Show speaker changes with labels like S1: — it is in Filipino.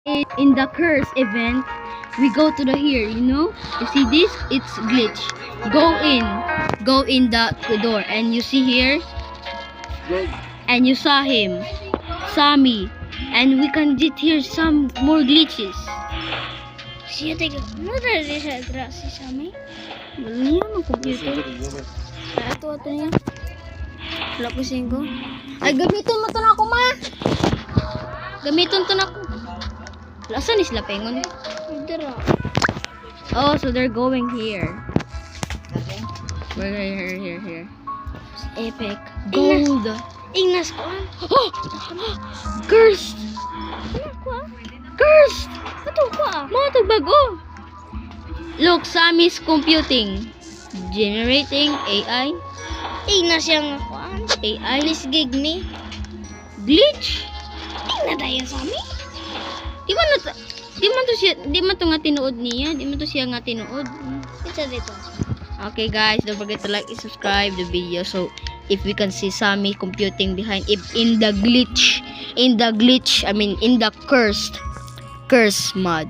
S1: In the curse event, we go to the here, you know? You see this? It's glitch. Go in the door, and you see here, and you saw him, Sammy, and we can get here some more glitches.
S2: Siya tayo. Mura rin siya si Sammy.
S1: Wala niya ng computer.
S2: Ato niya. Wala ko singko.
S1: Ay, gamitin mo to na ako, ma. Gamitin to na ako. Saan is Lapengon?
S2: Dara.
S1: Oh, so they're going here. We're here. Epic. Gold.
S2: Ingnas ko.
S1: Oh! Cursed!
S2: Ano ko?
S1: Cursed!
S2: Ato ko.
S1: Mga tagbago. Look, Sammy's computing. Generating AI.
S2: Ingnas yang ako.
S1: AI.
S2: Please gig me.
S1: Glitch.
S2: Ingna tayo Sammy.
S1: Di man to nga tinuod niya. Di man to siya nga tinuod.
S2: Isa dito.
S1: Okay guys, don't forget to like and subscribe the video so if we can see Sammy computing behind in the glitch, I mean in the curse mod.